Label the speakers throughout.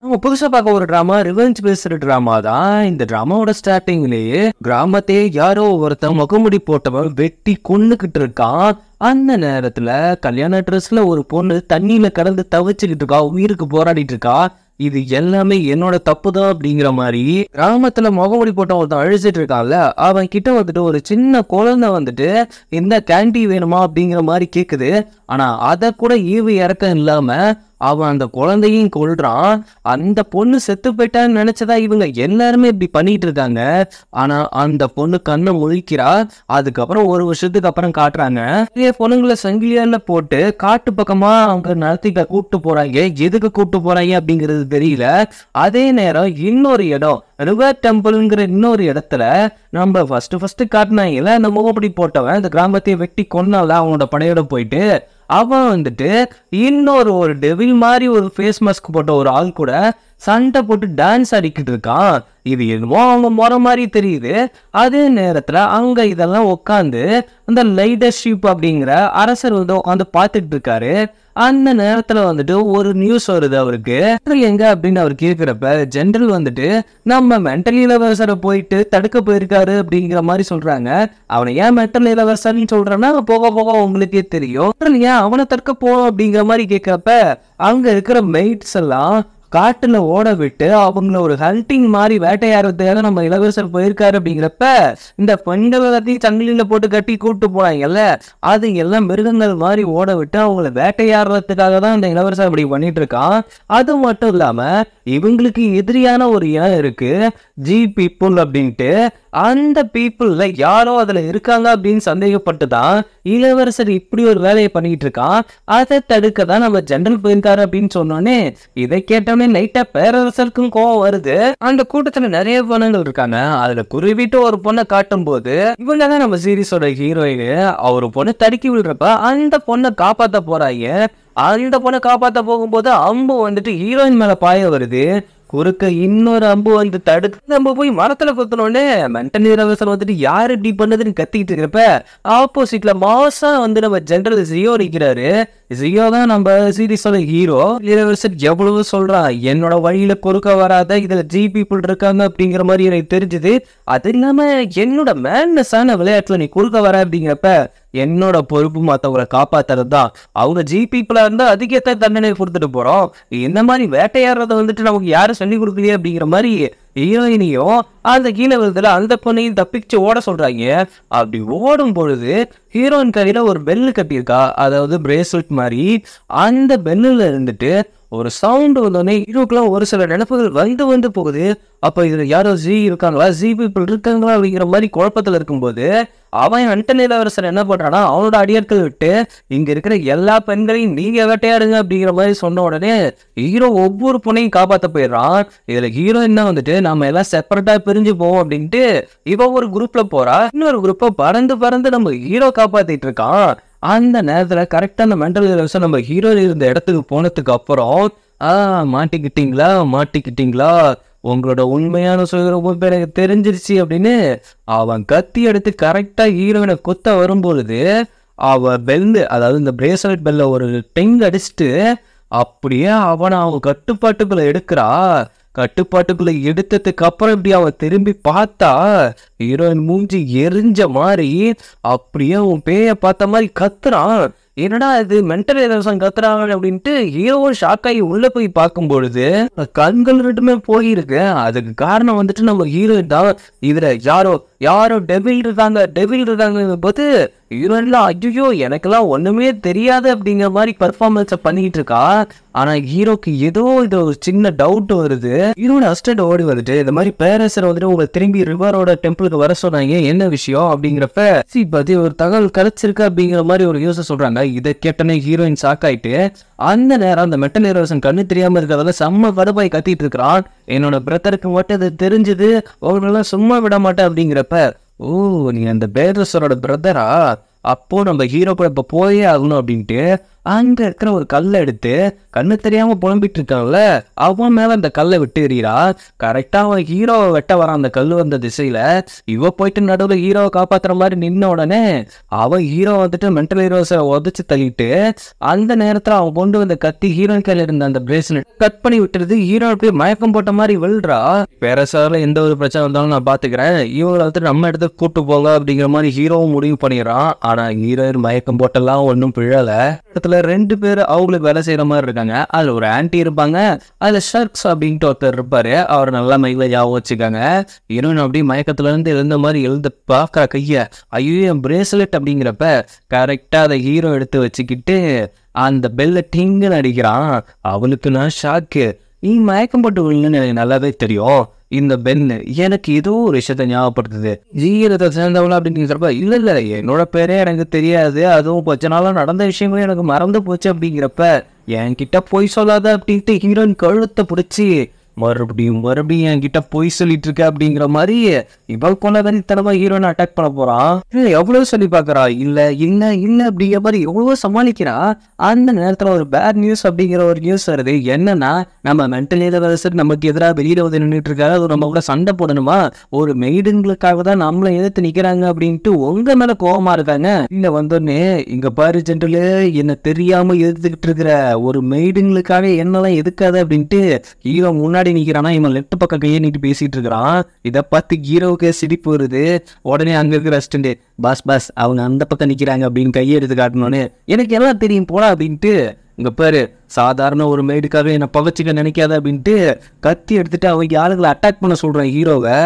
Speaker 1: நம்ம புதுசா பார்க்க ஒரு டிராமா ரிவெஞ்ச் பேஸ்டு டிராமா தான். இந்த டிராமாவோட ஸ்டார்டிங்லயே கிராமத்தையே யாரோ ஒருத்தன் முகமுடி போட்டவன் வெட்டி கொன்னுகிட்டு இருக்கான். அந்த நேரத்துல கல்யாண ட்ரெஸ்ல ஒரு பொண்ணு தண்ணியில கடந்து தவிச்சுக்கிட்டு இருக்கா, உயிருக்கு போராடிட்டு இருக்கா. இது எல்லாமே என்னோட தப்பு தான் அப்படிங்கிற மாதிரி கிராமத்துல முகமுடி போட்ட ஒருத்தன் அழிச்சிட்டு இருக்கான்ல, அவன் கிட்ட வந்துட்டு ஒரு சின்ன குழந்தை வந்துட்டு இந்த கேண்டி வேணுமா அப்படிங்கிற மாதிரி கேக்குது. ஆனா அத கூட ஈவு இறக்கம் இல்லாம அவன் அந்த குழந்தையும் கொல்றான். அந்த பொண்ணு செத்து போயிட்டான்னு நினைச்சதா இவங்க எல்லாருமே இப்படி பண்ணிட்டு இருக்காங்க. ஆனா அந்த பொண்ணு கண்ணை முழிக்கிறா. அதுக்கப்புறம் ஒரு வருஷத்துக்கு அப்புறம் காட்டுறாங்க நிறைய பொண்ணுங்களை சங்கிலியால போட்டு காட்டு பக்கமா அவங்க நடத்திக்க கூப்பிட்டு போறாங்க. எதுக்கு கூப்பிட்டு போறாங்க அப்படிங்கிறது தெரியல. அதே நேரம் இன்னொரு இடம் ரிவர் டெம்பிள்ங்கிற இன்னொரு இடத்துல நம்ம ஃபர்ஸ்ட் காட்டினாங்கல்ல, அந்த முகப்படி போட்டவன் இந்த கிராமத்தையே வெட்டி கொன்னால அவனோட படையோட போயிட்டு அவன் வந்துட்டு ஒரு டெவில் மாதிரி ஒரு ஃபேஸ் மாஸ்க் போட்ட ஒரு ஆள் கூட சண்டை போட்டு டான்ஸ் ஆடிக்கிட்டு இருக்கான். இது என்னமோ அவங்க முறை மாதிரி தெரியுது. அதே நேரத்துல அங்க இதெல்லாம் உட்காந்து அந்த லைடர்ஷிப் அப்படிங்கிற அரசர் வந்து உட்காந்து பார்த்துட்டு இருக்காரு. அந்த நேரத்துல வந்துட்டு ஒரு நியூஸ் வருது அவருக்கு. எங்க அப்படின்னு அவர் கேட்கிறப்ப ஜெனரல் வந்துட்டு நம்ம மென்டல் இளவரசரை போயிட்டு தடுக்க போயிருக்காரு அப்படிங்கிற மாதிரி சொல்றாங்க. அவனை ஏன் மென்டல் இளவரசர்னு சொல்றேன்னா போக போக உங்களுக்கே தெரியும். ஏன் அவனை தடுக்க போறோம் அப்படிங்கிற மாதிரி கேட்கிறப்ப அங்க இருக்கிற மெய்ட்ஸ் எல்லாம் காட்டுல ஓட விட்டு அவங்கள ஒரு ஹண்டிங் மாதிரி வேட்டையாடுறதுக்காக நம்ம இளவரசர் போயிருக்காரு அப்படிங்கிறப்ப இந்த பெண்கள் எல்லாத்தையும் சங்கிலியில போட்டு கட்டி கூப்பிட்டு போனாங்கல்ல, அது எல்லாம் மிருகங்கள் மாதிரி ஓட விட்டு அவங்கள வேட்டையாடுறதுக்காக தான் இந்த இளவரசர் அப்படி பண்ணிட்டு இருக்கான். அது மட்டும் இல்லாம இவங்களுக்கு எதிரியான ஒரு இனம் இருக்கு, ஜி பீப்புள் அப்படின்ட்டு. அந்த பீப்புள்ல யாரோ அதுல இருக்காங்க அப்படின்னு சந்தேகப்பட்டுதான் இளவரசர் இப்படி ஒரு வேலையை பண்ணிட்டு இருக்கான். அதை தடுக்க தான் நம்ம ஜெனரல் போயிருக்காரு அப்படின்னு சொன்னோன்னே இதை கேட்டோன்னே லைட்டா பேரரசருக்கும் கோவம் வருது. அந்த கூட்டத்துல நிறைய பொண்ணுங்கள் இருக்காங்க. அதுல குறிப்பிட்டு ஒரு பொண்ணை காட்டும் போது இவங்க தான் நம்ம சீரீஸோட ஹீரோயின். ஒரு பொண்ணு தடுக்கி விடுறப்ப அந்த பொண்ணை காப்பாத்த போறாங்க. அந்த பொண்ணை காப்பாத்த போகும்போது அம்பு வந்துட்டு ஹீரோயின் மேல பாய வருது. குறுக்க இன்னொரு அம்பு வந்து தடுத்து நம்ம போய் மரத்துல குத்தனோடனே மென்டல் இளவரசர் வந்துட்டு யாரு இப்படி பண்ணதுன்னு கத்திக்கிட்டு இருக்கிறப்ப ஆப்போசிட்ல மாசா வந்து நம்ம ஜெனரல் ஜியோ நிக்கிறாரு. ஜியோ தான் நம்ம சீரீஸோட ஹீரோ. இளவரசர் எவ்வளவு சொல்றான், என்னோட வழியில குறுக்க வராத, இதுல ஜி பீப்புள் இருக்காங்க அப்படிங்கிற மாதிரி எனக்கு தெரிஞ்சுது. அது இல்லாம என்னோட மேன்னஸான விளையாட்டுல நீ குறுக்க வர அப்படிங்கிறப்ப என்னோட பொறுப்பு மற்றவங்களை காப்பாத்துறது தான். அவங்க ஜி பீப்புளா இருந்தா அதுக்கேற்ற தண்டனை கொடுத்துட்டு போறோம். இந்த மாதிரி வேட்டையாடுறத வந்துட்டு நமக்கு யாரும் சொல்லி கொடுக்கலையே அப்படிங்கிற மாதிரி ஹீரோயினையும் அந்த கீழே விழுதுல அந்த பொண்ணையும் தப்பிச்சு ஓட சொல்றாங்க. அப்படி ஓடும் பொழுது ஹீரோயின் கையில ஒரு பெல்லு கட்டியிருக்கா, அதாவது பிரேஸ்லெட் மாதிரி. அந்த பெல்லுல இருந்துட்டு ஒரு சவுண்ட் வந்தோடனே ஹீரோக்கெல்லாம் ஒரு சில நினைப்புகள் வந்து போகுது. அப்ப இதுல யாரோ ஜி இருக்காங்களா, ஜி பீப்புள் இருக்காங்களா அப்படிங்கிற மாதிரி குழப்பத்துல இருக்கும்போது அவன் மென்டல் இளவரசர் என்ன பண்றானா அவனோட அடியாட்கள் விட்டு இங்க இருக்கிற எல்லா பெண்களையும் நீங்க வேட்டையாடுங்க அப்படிங்கிற மாதிரி சொன்ன உடனே ஹீரோ ஒவ்வொரு பொண்ணையும் காப்பாத்த போயிடுறான். இதுல ஹீரோயின் தான் வந்துட்டு நம்ம எல்லாம் செப்பரேட்டா பிரிஞ்சு போவோம் அப்படின்ட்டு இவ ஒரு குரூப்ல போறா. இன்னொரு குரூப்பை பறந்து நம்ம ஹீரோ காப்பாத்திட்டு இருக்கான். அந்த நேரத்துல கரெக்டா அந்த மென்டல் இளவரசர் நம்ம ஹீரோ இருந்த இடத்துக்கு போனதுக்கு அப்புறம் மாட்டிக்கிட்டீங்களா உங்களோட உண்மையான சுயரூபம் எனக்கு தெரிஞ்சிருச்சு அப்படின்னு அவன் கத்தி எடுத்து கரெக்டா ஹீரோயினை கொத்த வரும்பொழுது அவ பெல்லு, அதாவது இந்த பிரேஸ்லெட் பெல்ல ஒரு டெங் அடிச்சுட்டு அப்படியே அவனை அவன் கட்டுப்பாட்டுக்குள்ள எடுக்கிறா. கட்டுப்பாட்டுக்குள்ள எடுத்ததுக்கு அப்புறம் இப்படி அவன் திரும்பி பார்த்தா ஹீரோயின் மூஞ்சி எரிஞ்ச மாதிரி அப்படியே அவன் பேய பார்த்த மாதிரி கத்துறான். என்னடா இது மென்டல் இளவரசன் கத்துறாங்க அப்படின்ட்டு ஹீரோவும் ஷாக் ஆகி உள்ள போய் பார்க்கும் பொழுது கண்கள் ரெண்டுமே போயிருக்கு. அதுக்கு காரணம் வந்துட்டு நம்ம ஹீரோயின் தான். இதுல யாரோ டெவில் இருக்காங்க போது ஹீரோயின்லாம் ஐயோ எனக்கெல்லாம் ஒண்ணுமே தெரியாது அப்படிங்கிற மாதிரி பர்ஃபார்மன்ஸை பண்ணிக்கிட்டு இருக்கா. ஆனா ஹீரோக்கு ஏதோ இது ஒரு சின்ன டவுட் வருது. ஹீரோட அசிஸ்டன்ட் ஓடி வந்துட்டு இந்த மாதிரி பேரரசர் வந்துட்டு உங்களை திரும்பி ரிவரோட டெம்பிளுக்கு வர சொன்னாங்க, என்ன விஷயம் அப்படிங்கிறப்ப பத்தி ஒரு தகவல் கிடைச்சிருக்கு அப்படிங்கிற மாதிரி ஒரு யோசனை சொல்றாங்க. இதை கேட்டனே ஹீரோயின் ஷாக் ஆயிட்டு அந்த நேரம் அந்த மென்டல் இளவரசன் கண்ணு தெரியாம இருக்கிறதால செம்ம கடுப்பாய் கத்திட்டு இருக்கிறான். என்னோட பிரதருக்கு மட்டும் அது தெரிஞ்சது, அவங்களெல்லாம் சும்மா விட மாட்டேன் அப்படிங்கிறப்ப ஓ நீ அந்த பேரரசரோட பிரதரா, அப்போ நம்ம ஹீரோ கூட இப்ப போயே ஆகணும் அப்படின்ட்டு அங்க இருக்கிற ஒரு கல்லை எடுத்து கண்ணு தெரியாம புலம்பிட்டு இருக்கான்ல அவன் மேல அந்த கல்லை விட்டு எறிகிறா. கரெக்டா அவன் ஹீரோவை வெட்ட வரான் அந்த கல்லு வந்த திசையில. இவ போயிட்டு நடுவில் ஹீரோவை காப்பாத்துற மாதிரி நின்ன உடனே அவன் ஹீரோ வந்துட்டு மென்டல் ஹீரோஸை உதச்சு தள்ளிட்டு அந்த நேரத்துல அவன் கொண்டு வந்த கத்தி ஹீரோயின் கையில இருந்த அந்த பிரேஸ்லெட் கட் பண்ணி விட்டுருது. ஹீரோ போய் மயக்கம் போட்ட மாதிரி விழுறா. வேற சார்ல எந்த ஒரு பிரச்சனை வந்தாலும் நான் பாத்துக்கிறேன், இவங்களை வந்துட்டு நம்ம இடத்துக்கு கூட்டு போங்க அப்படிங்கிற மாதிரி ஹீரோவும் முடிவு பண்ணிடுறான். ஆனா ஹீரோயின் மயக்கம் போட்டெல்லாம் ஒன்னும் பிழல. இடத்துல 2 பேர் அவங்களுக்கு வேலை செய்யற மாதிரி இருக்காங்க. அதுல ஒரு ஆன்டி இருப்பாங்க, அதுல ஷர்க்ஸ் அப்படின்ட்டு ஒருத்தர் இருப்பாரு. அவர் நல்லா மைல ஞாபகம் வச்சுக்காங்க. ஹீரோயின் அப்படியே மயக்கத்துல இருந்து எழுந்த மாதிரி எழுந்து பாக்குற கைய ஐயோ என் பிரேஸ்லெட் அப்படிங்கிறப்ப கரெக்டா அதை ஹீரோ எடுத்து வச்சுக்கிட்டு அந்த பெல்ல டிங்குன்னு அடிக்கிறான். அவளுக்கு நான் ஷாக்கு. நீ மயக்கம் போட்டு விழுன்னு எனக்கு நல்லாவே தெரியும். இந்த பென்னு எனக்கு ஏதோ ஒரு விஷயத்த ஞாபகப்படுத்துது. ஜீரத்தை சேர்ந்தவளா அப்படிங்கிறப்ப இல்ல என்னோட பேரே எனக்கு தெரியாது, அதுவும் கொஞ்ச நாளா நடந்த விஷயங்களும் எனக்கு மறந்து போச்சு அப்படிங்கிறப்ப என்கிட்ட பொய் சொல்லாத அப்படின்ட்டு ஹீரோயின் கழுத்தை பிடிச்சி மறுபடியும் என்கிட்ட பொய் சொல்லிட்டு இருக்க அப்படிங்கிற மாதிரி இவள் கொண்டதனித்தனமா ஹீரோனை அட்டாக் பண்ண போறான். எவ்வளவு சொல்லி பாக்குறா, இல்ல அப்படிங்கிற மாதிரி எவ்வளவோ சமாளிக்கிறா. அந்த நேரத்துல ஒரு பேட் நியூஸ் அப்படிங்கிற ஒரு நியூஸ் வருது. என்னன்னா நம்ம மென்டல் இலவசர் நமக்கு எதிராக வெளியில வந்து நின்றுட்டு இருக்காரு, அது நம்ம கூட சண்டை போடணுமா, ஒரு மெய்டுங்களுக்காக தான் நம்மள எதிர்த்து நிக்கிறாங்க அப்படின்ட்டு உங்க மேல கோபமா இருக்காங்க. இல்ல வந்தோடனே இங்க பாரு ஜென்ரலு, என்ன தெரியாம எதிர்த்துக்கிட்டு இருக்கிற ஒரு மெய்டுங்களுக்காக என்னெல்லாம் எதுக்காது அப்படின்ட்டு ஹீரோ முன்னாடி நிக்கிறானா. இவன் லெஃப்ட் பக்கம் கையை நீட்டு பேசிட்டு இருக்கிறான். இதை பார்த்து ஹீரோவுக்கு சிரிப்பு வருது. உடனே அங்க இருக்கிற அசிஸ்டன்ட் பாஸ் அவங்க அந்த பக்கம் நிக்கிறாங்க அப்படின்னு கையை எடுத்து காட்டணும்னு எனக்கு எல்லாம் தெரியும் போடா அப்படின்ட்டு இங்க பாரு சாதாரண ஒரு மெய்டுக்காக என்ன பகச்சிக்க நினைக்காத அப்படின்ட்டு கத்தி எடுத்துட்டு அவங்க ஆளுகளை அட்டாக் பண்ண சொல்றான் ஹீரோவை.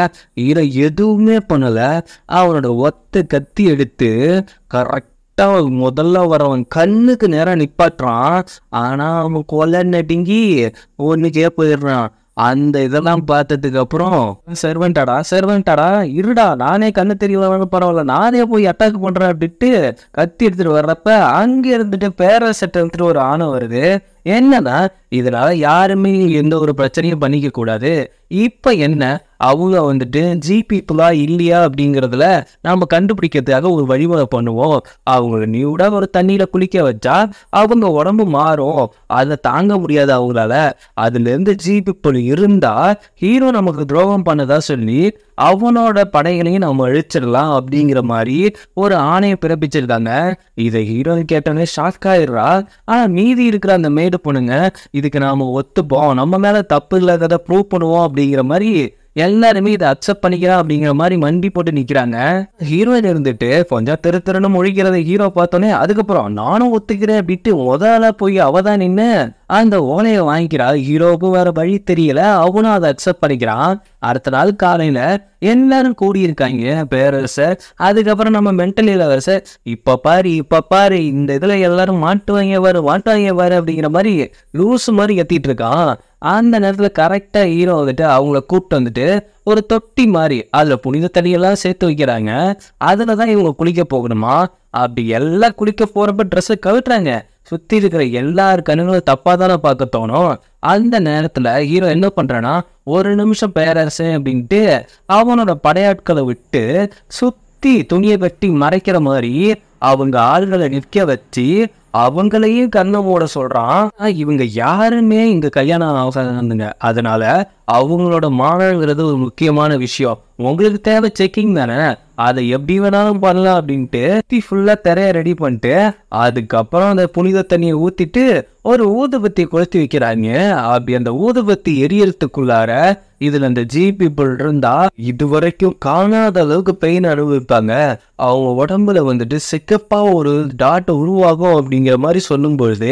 Speaker 1: ஹீரோ எதுவுமே பண்ணல. அவனோட ஒத்த கத்தி எடுத்து கரெக்ட் முதல்ல வரவன் கண்ணுக்கு நேரம் நிப்பாட்டுறான். ஆனா அவன் கொலை நடுங்கி ஒன்னுக்கே போயிடுறான். அந்த இதெல்லாம் பார்த்ததுக்கு அப்புறம் சர்வெண்டாடா இருடா, நானே கண்ணு தெரியல பரவாயில்ல, நானே போய் அட்டாக் பண்றேன் அப்படின்ட்டு கத்தி எடுத்துட்டு வர்றப்ப அங்க இருந்துட்டு பேராசெட் எடுத்துட்டு ஒரு ஆணை வருது. என்னன்னா இதனால யாருமே எந்த ஒரு பிரச்சனையும் பண்ணிக்க கூடாது. இப்ப என்ன அவங்க வந்துட்டு ஜிபிபிளா இல்லையா அப்படிங்கறதுல நாம கண்டுபிடிக்கிறதுக்காக ஒரு வழிமுறை பண்ணுவோம். அவங்க நியூடா ஒரு தண்ணியில குளிக்க வச்சா அவங்க உடம்பு மாறும், அதை தாங்க முடியாது அவங்களால. அதுல இருந்து ஜிபிபிள் இருந்தா ஹீரோ நமக்கு துரோகம் பண்ணதா சொல்லி அவனோட படைகளையும் நம்ம அழிச்சிடலாம் அப்படிங்கிற மாதிரி ஒரு ஆணையை பிறப்பிச்சிருக்காங்க. இதை ஹீரோயின் கேட்டோன்னே ஷாக் ஆயிடுறா. ஆனா மீதி இருக்கிற அந்த மேடு பொண்ணுங்க இதுக்கு நாம ஒத்துப்போம், நம்ம மேல தப்பு இல்லாத ப்ரூவ் பண்ணுவோம் அப்படிங்கிற மாதிரி எல்லாருமே இதை அக்செப்ட் பண்ணிக்கலாம் அப்படிங்கிற மாதிரி மண்டி போட்டு நிக்கிறாங்க. ஹீரோயின் இருந்துட்டு கொஞ்சம் திருன்னு முழிக்கிறத ஹீரோ பார்த்தோன்னே அதுக்கப்புறம் நானும் ஒத்துக்கிறேன் அப்படின்ட்டு முதல்ல போய் அவதான் நின்று அந்த ஓலையை வாங்கிக்கிறா. ஹீரோவுக்கும் வேற வழி தெரியல, அவனும் அதை அக்செப்ட் பண்ணிக்கிறான். அடுத்த நாள் காலையில எல்லாரும் கூடியிருக்காங்க பேரரசர். அதுக்கப்புறம் நம்ம மென்டல் இலவரசர் இப்ப பாரு இந்த இதுல எல்லாரும் மாட்டுவாங்க பாரு அப்படிங்கிற மாதிரி லூசு மாதிரி கத்திட்டு இருக்கான். அந்த நேரத்துல கரெக்டா ஹீரோ வந்துட்டு அவங்கள கூப்பிட்டு வந்துட்டு ஒரு தொட்டி மாதிரி அதுல புனித தண்ணியெல்லாம் சேர்த்து வைக்கிறாங்க. அதுலதான் இவங்க குளிக்க போகணுமா. அப்படி எல்லாம் குளிக்க போறப்ப ட்ரெஸ்ஸை கவிட்டுறாங்க. சுத்தி இருக்கிற எல்லாரு கண்ணுங்களும் தப்பா தானே பார்க்க தோணும். அந்த நேரத்துல ஹீரோ என்ன பண்றான்னா ஒரு நிமிஷம் பேரரசு அப்படின்ட்டு அவனோட படையாட்களை விட்டு சுத்தி துணியை கட்டி மறைக்கிற மாதிரி அவங்க ஆள்களை நிற்க வச்சு அவங்களையும் கண்ணை மூட சொல்றான். இவங்க யாருமே இங்க கல்யாணம் ஆகாதுங்க, அதனால அவங்களோட மாணவங்கிறது ஒரு முக்கியமான விஷயம். உங்களுக்கு தேவை செக்கிங் தானே, அதை எப்படி வேணாலும் பண்ணலாம் அப்படின்ட்டு ஃபுல்லா திரைய ரெடி பண்ணிட்டு அதுக்கப்புறம் அந்த புனித தண்ணியை ஊத்திட்டு ஒரு ஊதுபத்தி கொளுத்தி வைக்கிறாங்க. அப்படி அந்த ஊதுபத்தி எரியறதுக்குள்ளார இதுல அந்த ஜிபிபிள் இருந்தா இதுவரைக்கும் காணாத அளவுக்கு பெயின் அனுபவிப்பாங்க. அவங்க உடம்புல வந்துட்டு சிக்கப்பா ஒரு டாட் உருவாகும் அப்படிங்கிற மாதிரி சொல்லும் பொழுது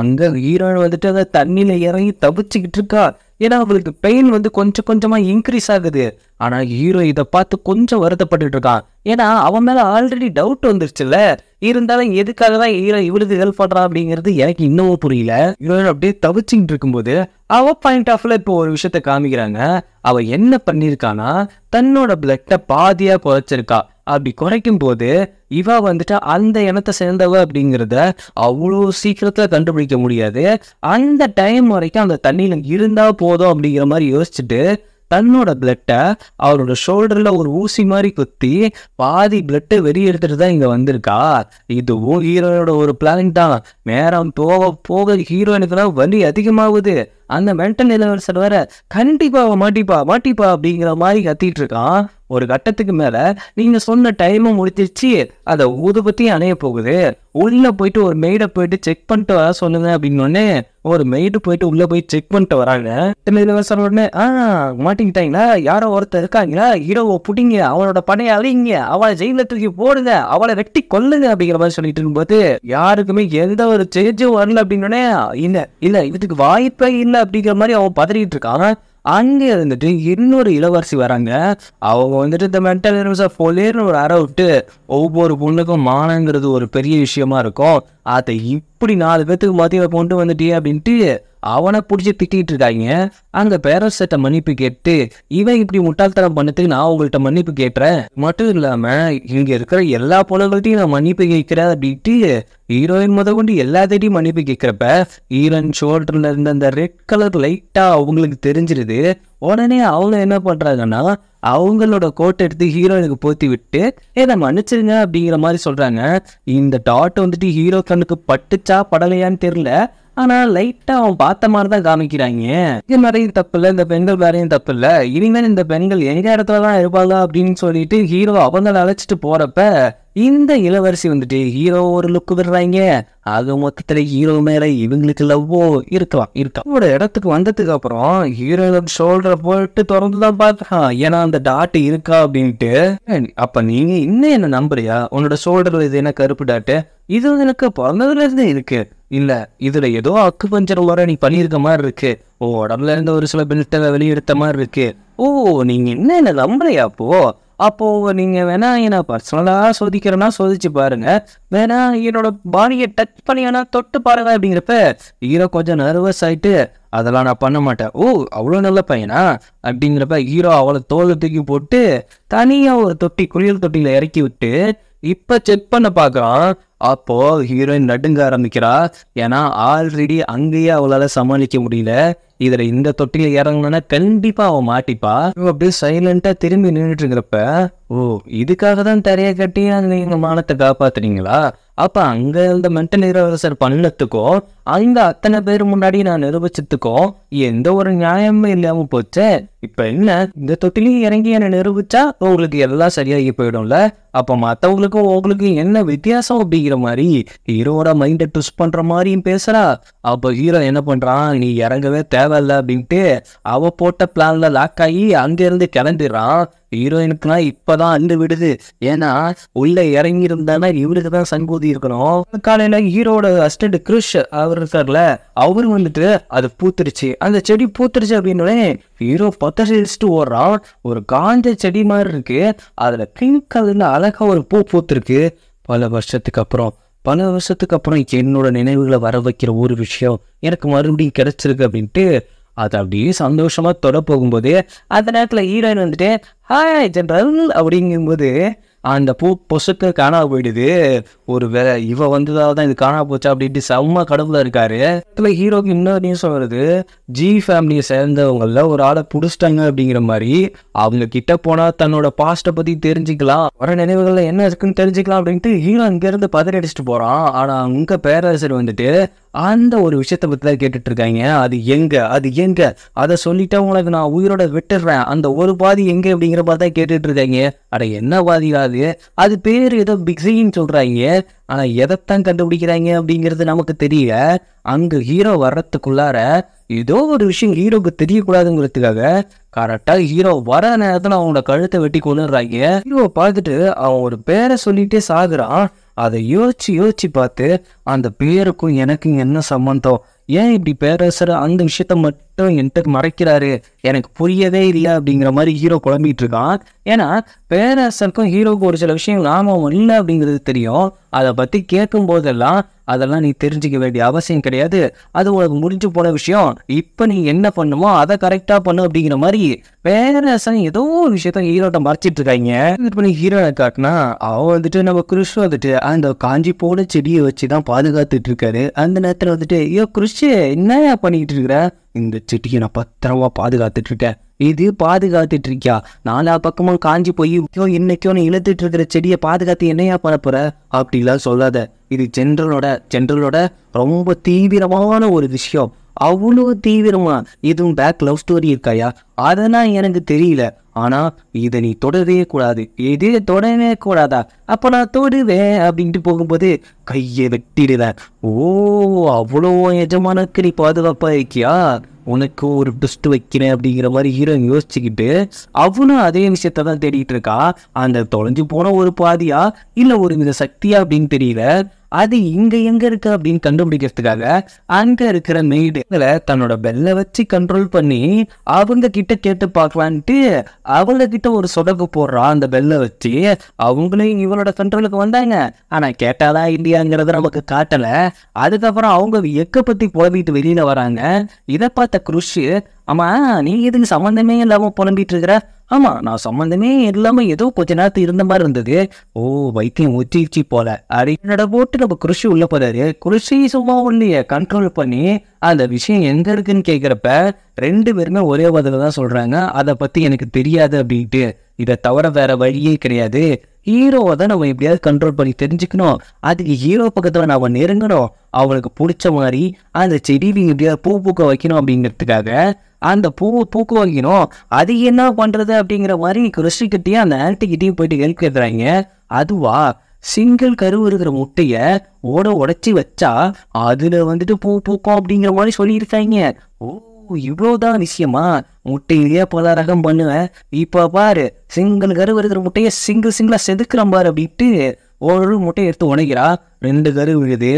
Speaker 1: அங்க ஹீரோயின் வந்துட்டு அந்த தண்ணியில இறங்கி தவிச்சுக்கிட்டு இருக்கா. ஏன்னா அவளுக்கு பெயின் வந்து கொஞ்சம் கொஞ்சமா இன்க்ரீஸ் ஆகுது. ஆனா ஹீரோ இதை பார்த்து கொஞ்சம் வருத்தப்பட்டு இருக்கான். ஏன்னா அவன் மேல ஆல்ரெடி டவுட் வந்துருச்சுல்ல. இருந்தாலும் எதுக்காக தான் ஹீரோ இவளுக்கு ஹெல்ப் பண்றான் அப்படிங்கிறது எனக்கு இன்னமும் புரியல. ஹீரோயின் அப்படியே தவிச்சுக்கிட்டு இருக்கும்போது அவ பாயிண்ட் ஆஃப்ல இப்போ ஒரு விஷயத்த காமிக்கிறாங்க. அவ என்ன பண்ணிருக்கானா தன்னோட பிளட்டை பாதியா குறைச்சிருக்கா. அப்படி குறைக்கும் போது இவ வந்துட்டு அந்த இனத்தை சேர்ந்தவ அப்படிங்கிறத அவ்வளோ சீக்கிரத்துல கண்டுபிடிக்க முடியாது. அந்த டைம் வரைக்கும் அந்த தண்ணியில இருந்தா போதும் அப்படிங்கிற மாதிரி யோசிச்சுட்டு தன்னோட பிளட்டை அவரோட ஷோல்டர்ல ஒரு ஊசி மாதிரி குத்தி பாதி பிளட்டை வெளியே எடுத்துட்டு தான் இங்க வந்திருக்கா. இதுவும் ஹீரோனோட ஒரு பிளான் தான். நேரம் போக போக ஹீரோயினுக்கு தான் வலி அதிகமாகுது. அந்த மென்டல் இளவரசர் வேற கண்டிப்பா மாட்டிப்பா மாட்டிப்பா அப்படிங்கிற மாதிரி கத்திட்டு இருக்கான். ஒரு கட்டத்துக்கு மேல நீங்க சொன்ன டைமும் முடிச்சிருச்சு, அதை ஊதுபத்தி அணைய போகுது. உள்ள போயிட்டு ஒரு மெய்டை போயிட்டு செக் பண்ணிட்டு வர சொல்லுங்க அப்படின்னு ஒரு மெய்டு போயிட்டு உள்ள போய் செக் பண்ணிட்டு வராங்க. இளவரசர் உடனே மாட்டிக்கிட்டாங்களா, யாரோ ஒருத்தர் இருக்காங்களா, ஹீரோவை புடிங்க, அவனோட படையை அழிங்க, அவளை ஜெயில தூக்கி போடுங்க, அவளை வெட்டி கொல்லுங்க அப்படிங்கிற மாதிரி சொல்லிட்டு இருக்கும்போது யாருக்குமே எந்த ஒரு சேஞ்சும் வரல. அப்படின்னு இல்ல இல்ல இதுக்கு வாய்ப்பே இல்லை அப்படிங்கிற மாதிரி அவன் பதறிட்டு இருக்கான். அங்கே இருந்துட்டு இன்னொரு இளவரசி வராங்க. அவங்க வந்துட்டு இந்த மென்டல் இளவரசர் போலேன்னு ஒரு அறை விட்டு, ஒவ்வொரு பொண்ணுக்கும் மானங்கிறது ஒரு பெரிய விஷயமா இருக்கும், அதை இப்படி 4 பேத்துக்கு மத்தியில கொண்டு வந்துட்டியே அப்படின்ட்டு அவனை பிடிச்சி திட்டிட்டு இருக்காங்க. அங்க பேரண்ட்ஸ்கிட்ட மன்னிப்பு கேட்டு, இவன் இப்படி முட்டாள்தனம் பண்ணதுக்கு நான் உங்கள்கிட்ட மன்னிப்பு கேட்கிறேன், மட்டும் இல்லாம இங்க இருக்கிற எல்லா பொண்ணுகள்ட்டையும் நான் மன்னிப்பு கேட்கிறேன் அப்படின்ட்டு ஹீரோயின் முத கொண்டு எல்லாத்தையும் மன்னிப்பு கேட்கிறப்ப ஹீரோயின் ஷோல்டர்ல இருந்த அந்த ரெட் கலர் லைட்டா அவங்களுக்கு தெரிஞ்சிருது. உடனே அவங்க என்ன பண்றாங்கன்னா அவங்களோட கோட்டை எடுத்து ஹீரோயினுக்கு போத்தி விட்டு ஏதா மன்னிச்சிருங்க அப்படிங்கிற மாதிரி சொல்றாங்க. இந்த டாட் வந்துட்டு ஹீரோ கண்ணுக்கு பட்டுச்சா படலையான்னு தெரியல, ஆனா லைட்டா அவன் பார்த்த மாதிரிதான் காமிக்கிறாங்க. இது மாதிரியும் தப்பு இல்லை, இந்த பெண்கள் வேறையும் தப்பு இல்லை, இனிமேல் இந்த பெண்கள் எங்க இடத்துலதான் இருப்பாங்க அப்படின்னு சொல்லிட்டு ஹீரோ அவங்களை அழைச்சிட்டு போறப்ப இந்த இளவரசி வந்துட்டு ஹீரோ ஒரு லுக் விடுறாங்க. அது மொத்தத்துல ஹீரோ மேல இவங்களுக்கு லவ்வோ இருக்கலாம். அவரோட இடத்துக்கு வந்ததுக்கு அப்புறம் ஹீரோட ஷோல்டரை போட்டு திறந்துதான் பார்த்தான், ஏன்னா அந்த டாட் இருக்கா அப்படின்ட்டு. அப்ப நீங்க இன்னும் என்ன நம்புறியா, உன்னோட ஷோல்டர்ல இது என்ன கருப்பு டாட்டு, இது எனக்கு பிறந்ததுல இருந்து இருக்கு, இல்ல இதுல ஏதோ அக்கு பஞ்சர் வர நீ பண்ணியிருக்க மாதிரி இருக்கு, உடம்புல இருந்து ஒரு சில பெல்ட்டை வெளியெடுத்த மாதிரி இருக்கு, ஓ நீங்க என்ன நம்புறியா, அப்போ நீங்க வேணா என்ன பர்சனலா சோதிக்கிறேன்னா சோதிச்சு பாருங்க, வேணா என்னோட பாடியை டச் பண்ணியானா தொட்டு பாருங்க அப்படிங்கிறப்ப ஹீரோ கொஞ்சம் நர்வஸ் ஆயிட்டு, அதெல்லாம் நான் பண்ண மாட்டேன், ஓ அவ்வளோ நல்ல பையனா அப்படிங்கிறப்ப ஹீரோ அவளை தோலை தூக்கி போட்டு தனியா ஒரு தொட்டி குளியல் தொட்டியில இறக்கி விட்டு இப்ப செக் பண்ண பாக்குறான். அப்போ ஹீரோயின் நடுங்க ஆரம்பிக்கிறா, ஏன்னா ஆல்ரெடி அங்கேயே அவளால சமாளிக்க முடியல, இதுல இந்த தொட்டில இறங்கணும்னா கண்டிப்பா அவன் மாட்டிப்பா. அப்படியே சைலண்டா திரும்பி நின்றுட்டு இருக்கிறப்ப, ஓ இதுக்காக தான் தரைய கட்டி நீங்க மானத்தை காப்பாத்துறீங்களா, அப்ப அங்க இந்த மென்டல் இளவரசர் பண்ணத்துக்கும் அந்த அத்தனை பேர் முன்னாடி நான் நிரூபிச்சதுக்கும் எந்த ஒரு நியாயமே இல்லாம போச்சு. இப்ப என்ன இந்த தொட்டிலையும் இறங்கி என்ன நிரூபிச்சா உங்களுக்கு எல்லாம் சரியாகி போயிடும்ல, அப்ப மத்தவங்களுக்கும் உங்களுக்கும் என்ன வித்தியாசம் அப்படிங்கிற மாதிரி ஹீரோட மைண்டை ட்விஸ்ட் பண்ற மாதிரியும் பேசுறா. அப்ப ஹீரோ என்ன பண்றான், நீ இறங்கவே தேவையில்ல அப்படின்ட்டு அவ போட்ட பிளான்ல லாக் ஆகி அங்க இருந்து கிளம்பிடுறான். ஹீரோயினுக்குனா இப்பதான் அண்டு விடுது, ஏன்னா உள்ள இறங்கி இருந்தானா இவருக்கு தான் சங்கூதி இருக்கணும். காலையில ஹீரோட அசிஸ்டன்ட் கிறிஷ் அவர் இருக்கார்ல, அவரு வந்துட்டு அது பூத்துருச்சு, அந்த செடி பூத்துருச்சு அப்படின்னு ஹீரோ பத்தடிச்சுட்டு ஓடுறான். ஒரு காஞ்ச செடி மாதிரி இருக்கு, அதுல பிங்க் கலர்ல அழகா ஒரு பூ பூத்துருக்கு. பல வருஷத்துக்கு அப்புறம் என்னோட நினைவுகளை வர வைக்கிற ஒரு விஷயம் எனக்கு மறுபடியும் கிடைச்சிருக்கு அப்படின்ட்டு அது அப்படியே சந்தோஷமா தொட போகும்போது அந்த நேரத்துல ஹீரோயின் வந்துட்டு ஹாய் ஜென்ரல் அப்படிங்கும்போது அந்த பூ பொசுக்கு காணாம போயிடுது. ஒரு வேலை இவ வந்ததால்தான் இது காணா போச்சா அப்படின்ட்டு செம்ம கடவுளா இருக்காரு. ஹீரோக்கு இன்னொரு நியூஸ் வருது, ஜி ஃபேமிலியை சேர்ந்தவங்கள ஒரு ஆளை புடிச்சிட்டாங்க அப்படிங்கிற மாதிரி. அவங்க கிட்ட போனா தன்னோட பாஸ்ட பத்தி தெரிஞ்சுக்கலாம், வர நினைவுகள்ல என்ன இருக்குன்னு தெரிஞ்சுக்கலாம் அப்படின்ட்டு ஹீரோ இங்க இருந்து பதறி அடிச்சுட்டு போறான். ஆனா அங்க பேரரசர் வந்துட்டு அந்த ஒரு விஷயத்த பத்தி தான் கேட்டுட்டு இருக்காங்க. அது எங்க அதை சொல்லிட்டா உனக்கு நான் உயிரோட விட்டுடுறேன், அந்த ஒரு பாதி எங்க அப்படிங்கிற மாதிரி தான் கேட்டுட்டு இருக்காங்க. அட என்ன பாதியாது, அது பேரு ஏதோ பிக்ஸின்னு சொல்றாங்க, ஆனா எதைத்தான் கண்டுபிடிக்கிறாங்க அப்படிங்கிறது நமக்கு தெரியல. அங்க ஹீரோ வர்றதுக்குள்ளார ஏதோ ஒரு விஷயம் ஹீரோக்கு தெரியக்கூடாதுங்கிறதுக்காக கரெக்டா ஹீரோ வர நேரத்துல அவனோட கழுத்தை வெட்டி கொண்டுடுறாங்க. ஹீரோவை பார்த்துட்டு அவன் ஒரு பேரை சொல்லிட்டே சாகுறான். அதை யோசிச்சு பார்த்து அந்த பேருக்கும் எனக்கும் என்ன சம்பந்தம், ஏன் இப்படி பேரரசர் அந்த விஷயத்த மட்டும் என்கிட்ட மறைக்கிறாரு, எனக்கு புரியவே இல்லை அப்படிங்கிற மாதிரி ஹீரோ குழம்பிட்டு இருக்கான். ஏன்னா பேரரசருக்கும் ஹீரோக்கும் ஒரு சில விஷயம் ஞாபகம் இல்லை அப்படிங்கிறது தெரியும். அதை பத்தி கேட்கும் போதெல்லாம் அதெல்லாம் நீ தெரிஞ்சுக்க வேண்டிய அவசியம் கிடையாது, அது உனக்கு முடிஞ்சு போன விஷயம், இப்ப நீ என்ன பண்ணுமோ அதை கரெக்டா பண்ணு அப்படிங்கிற மாதிரி பேரரசன் ஏதோ ஒரு விஷயத்த ஹீரோட்ட மறைச்சிட்டு இருக்காங்க. ஹீரோனை காட்டினா அவன் வந்துட்டு நம்ம கிறிஷ் வந்துட்டு அந்த காஞ்சி போன செடியை வச்சுதான் பாதுகாத்துட்டு இருக்காரு. அந்த நேரத்துல வந்துட்டு ஐயோ கிறிஷ் என்ன பண்ணிட்டு இருக்கிற, இந்த செடியை நான் பத்திரமா பாதுகாத்துட்டு இருக்கேன். இது பாதுகாத்துட்டு இருக்கியா? நாலா பக்கமும் காஞ்சி போய் இன்னைக்கோ நீ இழுத்துட்டு இருக்கிற செடியை பாதுகாத்து என்னையா பண்ண போற அப்படிலாம் சொல்லாத. இது ஜென்ரலோட ரொம்ப தீவிரமான ஒரு விஷயம். அவ்வளோ தீவிரமா எதுவும் பேக் லவ் ஸ்டோரி இருக்காயா? அதெல்லாம் எனக்கு தெரியல. ஆனா இதை நீ தொடவே கூடாது. எது தொடவே கூடாதா? அப்ப நான் தொடுவேன் அப்படின்ட்டு போகும்போது கையை வெட்டிடுவேன். ஓ, அவ்வளோ எஜமானுக்கு நீ பாதுகாப்பா இருக்கியா? உனக்கு ஒரு ட்விஸ்ட் வைக்கிறேன் அப்படிங்கிற மாதிரி ஹீரோயின் யோசிச்சுக்கிட்டு அவனும் அதே விஷயத்த தான் தேடிட்டு இருக்கா. அந்த தொலைஞ்சு போன ஒரு பாதியா இல்ல ஒரு வித சக்தியா அப்படின்னு தெரியல. அது இங்க எங்க இருக்கு அப்படின்னு கண்டுபிடிக்கிறதுக்காக அங்க இருக்கிற மெய்டு தன்னோட பெல்லை வச்சு கண்ட்ரோல் பண்ணி அவங்க கிட்ட கேட்டு பார்க்கலான்ட்டு அவங்க கிட்ட ஒரு சொடக்கு போடுறா. அந்த பெல்லை வச்சு அவங்களையும் இவனோட கண்ட்ரோலுக்கு வந்தாங்க. ஆனா கேட்டாலா இல்லையாங்கிறத நமக்கு காட்டல. அதுக்கப்புறம் அவங்க எக்க பத்தி புலம்பிட்டு வெளியில வராங்க. இதை பார்த்த குருஷ், ஆமா நீ எதுக்கு சம்மந்தமே இல்லாம புலம்பிட்டு இருக்கிற? ஆமா, நான் சம்மந்தமே இல்லாம ஏதோ கொஞ்ச நேரத்துக்கு இருந்த மாதிரி இருந்தது. ஓ, வைத்தியம் ஒத்திச்சு போல அப்படின்னோட போட்டு நம்ம குருஷி உள்ள போறாரு. குருஷி சும்மா இல்லையே கண்ட்ரோல் பண்ணி அந்த விஷயம் எங்க இருக்குன்னு கேட்கிறப்ப 2 பேருமே ஒரே பதில தான் சொல்றாங்க, அதை பத்தி எனக்கு தெரியாது அப்படின்ட்டு. இதை தவிர வேற வழியே கிடையாது. ஹீரோவை தான் நம்ம எப்படியாவது கண்ட்ரோல் பண்ணி தெரிஞ்சுக்கணும். அதுக்கு ஹீரோ பக்கத்துல நம்ம நெருங்கணும். அவனுக்கு பிடிச்ச மாதிரி அந்த செடியில எப்படியாவது பூ பூக்க வைக்கணும் அப்படிங்கிறதுக்காக அந்த பூவை பூக்க வைக்கணும். அது என்ன பண்றது அப்படிங்கிற மாதிரி கிருஷ்ணகிட்டையும் அந்த ஆன்டிகிட்டையும் போயிட்டு ஹெல்ப் கேட்குறாங்க. அதுவா, சிங்கிள் கருவு இருக்கிற முட்டைய உடைச்சி வச்சா அதுல வந்துட்டு பூ பூக்கும் அப்படிங்கிற மாதிரி சொல்லியிருக்காங்க. ஓ, இவ்வளவுதான் விஷயமா? முட்டையிலேயே பல ரகம் பண்ணுவேன். இப்ப பாரு, சிங்கிள் கரு இருக்கிற முட்டையை சிங்கிளா செதுக்குறான் பாரு அப்படின்ட்டு ஒரு முட்டையை எடுத்து உடைக்கிறா. 2 கரு விழுது.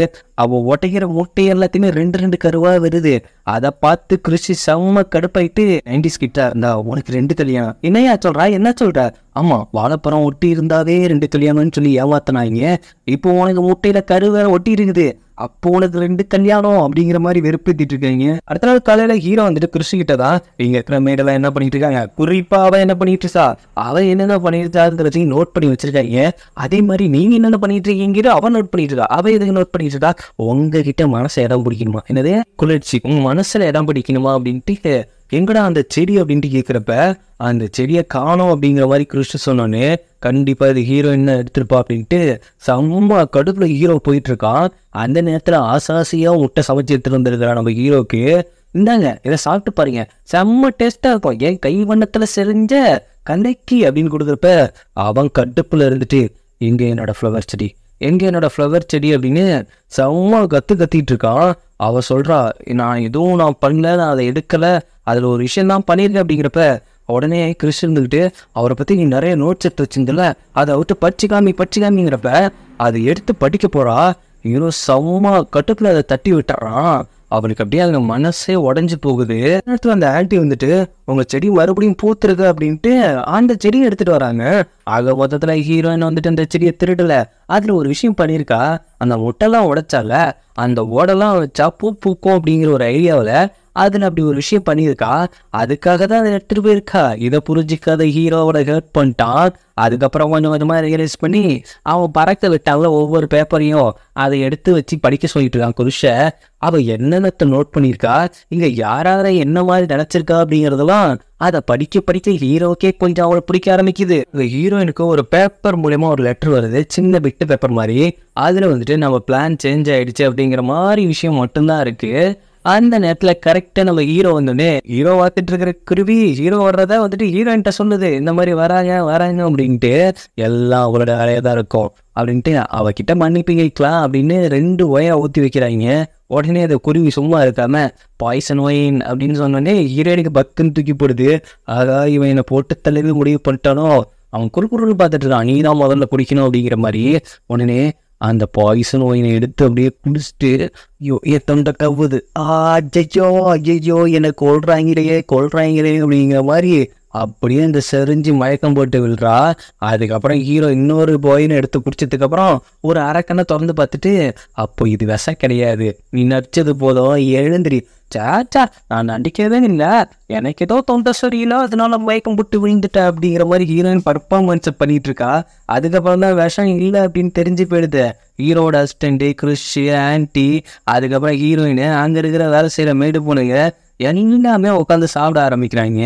Speaker 1: அவ உடைக்கிற முட்டை எல்லாத்தையுமே 2 கருவா வருது. அதை பார்த்து கிருஷி செம்ம கடுப்பாயிட்டு 90s கிட்ட இருந்தா உனக்கு 2 கல்யாணம் என்னையா சொல்றா? என்ன சொல்ற? ஆமா, வாழைப்பழம் ஒட்டி இருந்தாவே 2 கல்யாணம்னு சொல்லி ஏமாத்தினாங்க. இப்போ உனக்கு முட்டையில கரு வேற ஒட்டி இருக்குது. அப்போ உனக்கு 2 கல்யாணம் அப்படிங்கிற மாதிரி வெறுப்பேத்திட்டு இருக்காங்க. அடுத்த நாள் காலையில ஹீரோ வந்துட்டு கிருஷி கிட்ட தான் இங்க இருக்கிற மேடெல்லாம் என்ன பண்ணிட்டு இருக்காங்க, குறிப்பா அவ என்ன பண்ணிட்டு இருக்கா, அவ என்னென்ன பண்ணிருக்காங்கிறதையும் நோட் பண்ணி வச்சிருக்காங்க. அதே மாதிரி நீங்க என்னென்ன பண்ணிட்டு இருக்கீங்க அவ நோட் பண்ணிட்டு இருக்கா. அவ எதுக்கு நோட் பண்ணிட்டு இருக்கா? உங்ககிட்ட மனசை இடம் பிடிக்கணுமா? என்னது குளிர்ச்சி, உங்க மனசுல இடம் பிடிக்கணுமா அப்படின்ட்டு எங்கடா அந்த செடி அப்படின்ட்டு கேட்குறப்ப அந்த செடியை காணோம் அப்படிங்கிற மாதிரி கிருஷ்ண சொன்னோன்னே கண்டிப்பா இது ஹீரோயின் எடுத்திருப்பா அப்படின்ட்டு செம்ம கடுப்புல ஹீரோ போயிட்டு இருக்கான். அந்த நேரத்துல ஆசாசியா முட்டை சமைச்சு எடுத்துட்டு வந்துருக்கிறான் நம்ம ஹீரோக்கு. இந்தாங்க, இதை சாப்பிட்டு பாருங்க, செம்ம டேஸ்டா இருக்கும், என் கை வண்ணத்துல செறிஞ்ச கண்டைக்கு அப்படின்னு கொடுக்குறப்ப அவன் கடுப்புல இருந்துட்டு எங்க என்னோட ஃப்ளவர் செடி, எங்க என்னோட ஃப்ளவர் செடி அப்படின்னு செம்ம கத்திட்டு இருக்கான். அவ சொல்றா, நான் பண்ணல, நான் அதை எடுக்கல, அதுல ஒரு விஷயம் தான் பண்ணியிருக்கேன் அப்படிங்கிறப்ப உடனே கிறிஸ் இருந்துக்கிட்டு அவரை பத்தி நீ நிறைய நோட்ஸ் எடுத்து வச்சிருந்தல, அதை விட்டு படிச்சு காமிங்கிறப்ப அதை எடுத்து படிக்க போறா. ஹீரோ செம்ம கட்டுப்புல அதை தட்டி விட்டுறான். அவனுக்கு அப்படியே அந்த மனசே உடஞ்சு போகுது. அந்த ஆன்டி வந்துட்டு உங்க செடி மறுபடியும் பூத்துருக்கு அப்படின்ட்டு அந்த செடியை எடுத்துட்டு வராங்க. ஆக மொத்தத்துல ஹீரோயின் வந்துட்டு அந்த செடியை திருடல, அதுல ஒரு விஷயம் பண்ணியிருக்கா. அந்த முட்டைலாம் உடைச்சால அந்த ஓடெல்லாம் வச்சா பூ பூக்கும் அப்படிங்கிற ஒரு ஐடியாவில் அதுல அப்படி ஒரு விஷயம் பண்ணியிருக்கா. அதுக்காக தான் அதை எடுத்துட்டு போயிருக்கா. இதை புரிஞ்சிக்காத ஹீரோவோட ஹெல்ப் பண்ணிட்டான். அதுக்கப்புறம் கொஞ்சமா ரியலைஸ் பண்ணி அவன் பறக்க விட்டாங்கள ஒவ்வொரு பேப்பரையும் அதை எடுத்து வச்சு படிக்க சொல்லிட்டு இருக்கான் குருஷ. அவ என்னென்னத்தை நோட் பண்ணியிருக்கா, இங்க யாரார என்ன மாதிரி நினைச்சிருக்கா அப்படிங்கிறதெல்லாம் அதை படிக்க ஹீரோக்கே கொஞ்சம் அவளை பிடிக்க ஆரம்பிக்குது. ஹீரோயினுக்கு ஒரு பேப்பர் மூலமா ஒரு லெட்டர் வருது, சின்ன பிட்டு பேப்பர் மாதிரி. அதுல வந்துட்டு நம்ம பிளான் சேஞ்ச் ஆயிடுச்சு அப்படிங்கிற மாதிரி விஷயம் மட்டும்தான் இருக்கு. அந்த நேரத்துல கரெக்டா நம்ம ஹீரோ வந்தோடனே ஹீரோ பார்த்துட்டு இருக்கிற குருவி ஹீரோ வர்றத வந்துட்டு ஹீரோயின்ட்ட சொல்லுது, இந்த மாதிரி வராங்க அப்படின்ட்டு. எல்லாம் அவளோட வேலையதான் இருக்கும் அப்படின்ட்டு அவகிட்ட மன்னிப்பு கேட்கலாம் அப்படின்னு 2 ஒயை ஊற்றி வைக்கிறாங்க. உடனே அதை குருவி சும்மா இருக்காம பாய்சன் ஒயின் அப்படின்னு சொன்னோடனே ஹீரோயினுக்கு பக்குன்னு தூக்கி போடுது. ஆகா, இவன் என்னை போட்டு தள்ளி முடிவு பண்ணிட்டானோ, அவன் குறுக்குறுன்னு பார்த்துட்டு இருக்கான், நீ தான் முதல்ல குடிக்கணும் அப்படிங்கிற மாதிரி. உடனே அந்த பாய்சன் ஒயினை எடுத்து அப்படியே குடிச்சிட்டு ஐயோ என் தொண்டை கவுது, ஐயோ என்னை கொள்றாங்களே அப்படிங்கிற மாதிரி அப்படியே இந்த செறிஞ்சு மயக்கம் போட்டு விழுறா. அதுக்கப்புறம் ஹீரோ இன்னொரு பாயின்னு எடுத்து குடிச்சதுக்கு அப்புறம் ஒரு அரக்கனை திறந்து பார்த்துட்டு, அப்போ இது விஷம் கிடையாது, நீ நடிச்சது போதும், எழுந்திரி. சாச்சா, நான் நடிக்கவே இல்லை, எனக்கு ஏதோ தொண்டை சரியில்லை, அதனால மயக்கம் போட்டு விழுந்துட்டேன் அப்படிங்கிற மாதிரி ஹீரோயின் பர்ஃபார்மன்ஸ் பண்ணிட்டு இருக்கா. அதுக்கப்புறம் தான் விஷம் இல்லை அப்படின்னு தெரிஞ்சு போயிடுது. ஹீரோட அசிஸ்டண்ட்டு, கிறிஷ், ஆன்டி, அதுக்கப்புறம் ஹீரோயின், அங்கே இருக்கிற வேலை செய்கிற மேடு பொண்ணுங்க எல்லாமே உட்காந்து சாப்பிட ஆரம்பிக்கிறாங்க.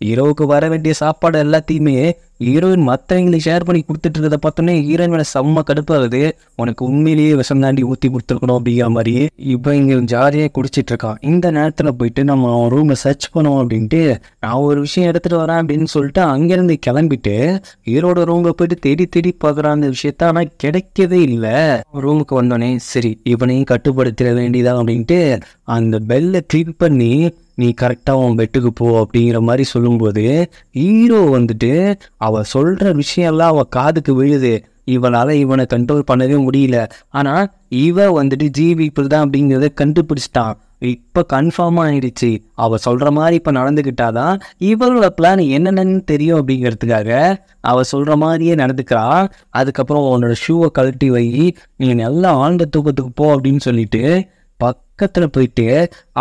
Speaker 1: ஹீரோவுக்கு வர வேண்டிய சாப்பாடு எல்லாத்தையுமே ஹீரோயின் மற்றவங்களுக்கு ஷேர் பண்ணி கொடுத்துட்டு இருக்கிறத பார்த்தோன்னே ஹீரோயின் மேலே செம்ம கடுப்பாகுது. உனக்கு உண்மையிலேயே விஷம் தாண்டி ஊற்றி கொடுத்துருக்கணும் அப்படிங்கிற மாதிரி இப்போ இங்கே ஜாலியாக குடிச்சிட்டு இருக்கான். இந்த நேரத்தில் போயிட்டு நம்ம ரூமை சர்ச் பண்ணோம் அப்படின்ட்டு நான் ஒரு விஷயம் எடுத்துகிட்டு வரேன் அப்படின்னு சொல்லிட்டு அங்கேருந்து கிளம்பிட்டு ஹீரோட ரூமில் போயிட்டு தேடி தேடி பார்க்குறான் அந்த விஷயத்த. ஆனால் கிடைக்கவே இல்லை. ரூமுக்கு வந்தோடனே சரி இவனையும் கட்டுப்படுத்திட வேண்டியதான் அப்படின்ட்டு அந்த பெல்லை கிளிக் பண்ணி நீ கரெக்டாக உன் பெட்டுக்கு போ அப்படிங்கிற மாதிரி சொல்லும்போது ஹீரோ வந்துட்டு அவள் சொல்கிற விஷயம்லாம் அவள் காதுக்கு விழுது. இவனால் இவனை கண்ட்ரோல் பண்ணவே முடியல. ஆனால் இவன் வந்துட்டு ஜிவிபிள் தான் அப்படிங்கிறத கண்டுபிடிச்சிட்டான். இப்போ கன்ஃபார்மாக ஆயிடுச்சு. அவள் சொல்கிற மாதிரி இப்போ நடந்துக்கிட்டாதான் இவளோட பிளான் என்னென்னு தெரியும் அப்படிங்கிறதுக்காக அவள் சொல்கிற மாதிரியே நடந்துக்கிறான். அதுக்கப்புறம் உன்னோட ஷூவை கழட்டி வை, நீ நல்லா ஆழ்ந்த தூக்கத்துக்கு போ அப்படின்னு சொல்லிட்டு பக்கத்தில் போயிட்டு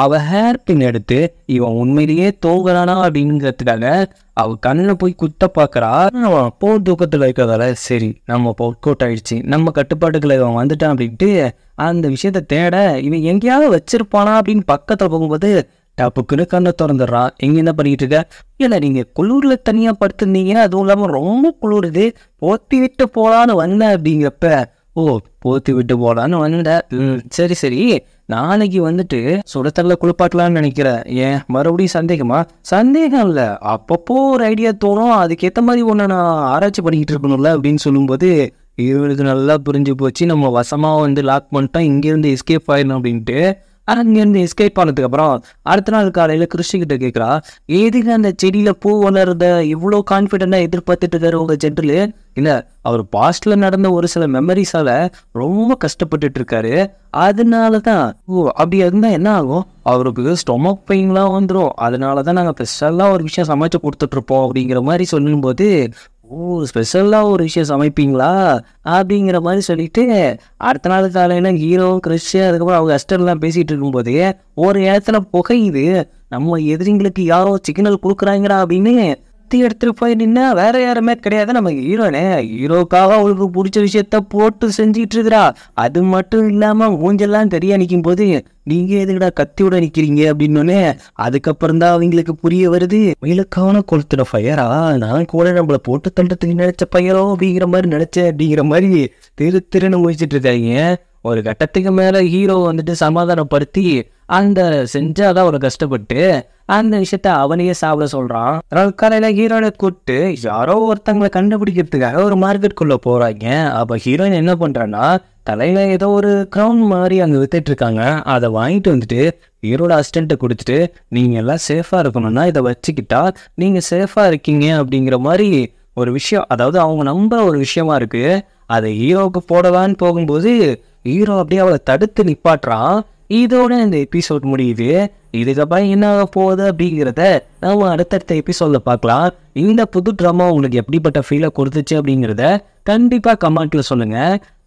Speaker 1: அவள் ஹேர் பின் எடுத்து இவன் உண்மையிலேயே தூங்குறானா அப்படிங்கிறதுக்காக அவள் கண்ணில் போய் குத்த பார்க்குறா. அவன் போ தூக்கத்தில் இருக்கிறதால சரி நம்ம ஒர்க் அவுட் ஆயிடுச்சு, நம்ம கட்டுப்பாட்டுக்குள்ள இவன் வந்துட்டான் அப்படின்ட்டு அந்த விஷயத்த தேட இவன் எங்கேயாவது வச்சிருப்பானா அப்படின்னு பக்கத்தில் போகும்போது டப்புக்குன்னு கண்ணை திறந்துடுறான். எங்கே என்ன பண்ணிட்டு இருக்க? இல்லை நீங்கள் குளிரில் தனியாக படுத்துருந்தீங்க, அதுவும் இல்லாமல் ரொம்ப குளிருது, போத்தி விட்டு போகலான்னு வந்தேன் அப்படிங்கிறப்ப ஓ போத்தி விட்டு போகலான்னு வந்தேன். சரி சரி நாளைக்கு வந்துட்டு சுடத்தல்ல குளிப்பாட்டலான்னு நினைக்கிறேன். ஏன் மறுபடியும் சந்தேகமா? சந்தேகம் இல்லை, அப்பப்போ ஒரு ஐடியா தோணும், அதுக்கேற்ற மாதிரி ஒன்று நான் ஆராய்ச்சி பண்ணிக்கிட்டு இருக்கணும்ல அப்படின்னு சொல்லும்போது இவனுக்கு நல்லா புரிஞ்சு போச்சு. நம்ம வசமாக வந்து லாக் பண்ணிட்டோம், இங்கேருந்து எஸ்கேப் ஆயிடணும் அப்படின்ட்டு. அங்கேருந்து எஸ்கேப் ஆனதுக்கப்புறம் அடுத்த நாள் காலையில் கிருஷ்ணகிட்ட கேட்குறா, எதுக்கு அந்த செடியில் பூ வளர்றத இவ்வளோ கான்ஃபிடென்ட்டாக எதிர்பார்த்துட்டு இருக்காரு உங்கள் ஜென்ரலு? இல்லை அவர் பாஸ்டில் நடந்த ஒரு சில மெமரிஸால் ரொம்ப கஷ்டப்பட்டுட்டு இருக்காரு, அதனால தான். ஓ அப்படி இருந்தால் என்ன ஆகும்? அவருக்கு ஸ்டொமக் பெயின்லாம் வந்துடும், அதனால தான் நாங்கள் ஸ்பெஷலாக ஒரு விஷயம் சமைச்சு கொடுத்துட்ருப்போம் அப்படிங்கிற மாதிரி சொல்லும்போது ஓ ஸ்பெஷலாக ஒரு விஷயம் சமைப்பீங்களா அப்படிங்கிற மாதிரி சொல்லிட்டு அடுத்த நாள் காலையில் ஹீரோ கிறிஷ் அதுக்கப்புறம் அவங்க அஸ்டர்லாம் பேசிகிட்டு இருக்கும்போதே ஒரு இடத்துல புகையுது. நம்ம எதிரிங்களுக்கு யாரோ சிக்னல் கொடுக்குறாங்கடா அப்படின்னு எடுத்துட்டு போய் நின்னா வேற யாருமே கிடையாது, நம்ம ஹீரோனே. ஹீரோக்காக அவளுக்கு பிடிச்ச விஷயத்த போட்டு செஞ்சிட்டு இருக்கிறா. அது மட்டும் இல்லாம மூஞ்செல்லாம் தெரியா நிற்கும் போது நீங்க எதுக்கடா கத்தியோட நிக்கிறீங்க அப்படின்னு அதுக்கப்புறம் தான் அவங்களுக்கு புரிய வருது. மயிலுக்கான கொளுத்துற ஃபயரா, நான் கூட நம்மளை போட்டு தண்டத்துக்கு நினைச்ச பையரோ அப்படிங்கிற மாதிரி நினைச்சேன் அப்படிங்கிற மாதிரி திருன்னு முடிச்சிட்டு இருக்காங்க. ஒரு கட்டத்துக்கு மேல ஹீரோ வந்துட்டு சமாதானப்படுத்தி அந்த செஞ்சாதான் ஒரு கஷ்டப்பட்டு அந்த விஷயத்த அவனையே சாப்பிட சொல்றான். காலையில ஹீரோனை கூப்பிட்டு யாரோ ஒருத்தங்களை கண்டுபிடிக்கிறதுக்காக ஒரு மார்க்கெட்டுக்குள்ள போறாங்க. அப்ப ஹீரோயின் என்ன பண்றான்னா தலையில ஏதோ ஒரு கிரவுன் மாதிரி அங்க வித்துட்டு இருக்காங்க. அதை வாங்கிட்டு வந்துட்டு ஹீரோட அசிஸ்டண்ட்டை கொடுத்துட்டு நீங்க எல்லாம் சேஃபா இருக்கணும்னா இதை வச்சுக்கிட்டா நீங்க சேஃபா இருக்கீங்க அப்படிங்கிற மாதிரி ஒரு விஷயம், அதாவது அவங்க நம்புற ஒரு விஷயமா இருக்கு. அதை ஹீரோவுக்கு போடலான்னு போகும்போது ஹீரோ அப்படியே அவளை தடுத்து நிப்பாட்டுறான். இதோட இந்த எபிசோட் முடியுது. இதுக்கப்புறம் என்ன ஆக போகுது அப்படிங்கிறத நம்ம அடுத்தடுத்த எபிசோட்ல பார்க்கலாம். இந்த புது ட்ராமா உங்களுக்கு எப்படிப்பட்ட ஃபீலை கொடுத்துச்சு அப்படிங்கிறத கண்டிப்பாக கமெண்ட்ல சொல்லுங்க.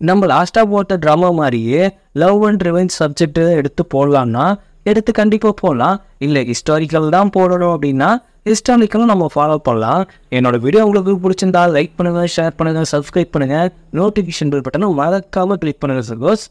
Speaker 1: நம்ம லாஸ்டா போட்ட ட்ராமா மாதிரியே லவ் அண்ட் ரிவெஞ்ச் சப்ஜெக்ட் எடுத்து போடலாம்னா எடுத்து கண்டிப்பாக போடலாம். இல்லை ஹிஸ்டாரிக்கல் தான் போடணும் அப்படின்னா ஹிஸ்டாரிக்கலும் நம்ம ஃபாலோ பண்ணலாம். என்னோட வீடியோ உங்களுக்கு பிடிச்சிருந்தா லைக் பண்ணுங்க, ஷேர் பண்ணுங்க, சப்ஸ்கிரைப் பண்ணுங்க, நோட்டிஃபிகேஷன் பெல் பட்டனை மறக்காம கிளிக் பண்ணுங்க சகோஸ்.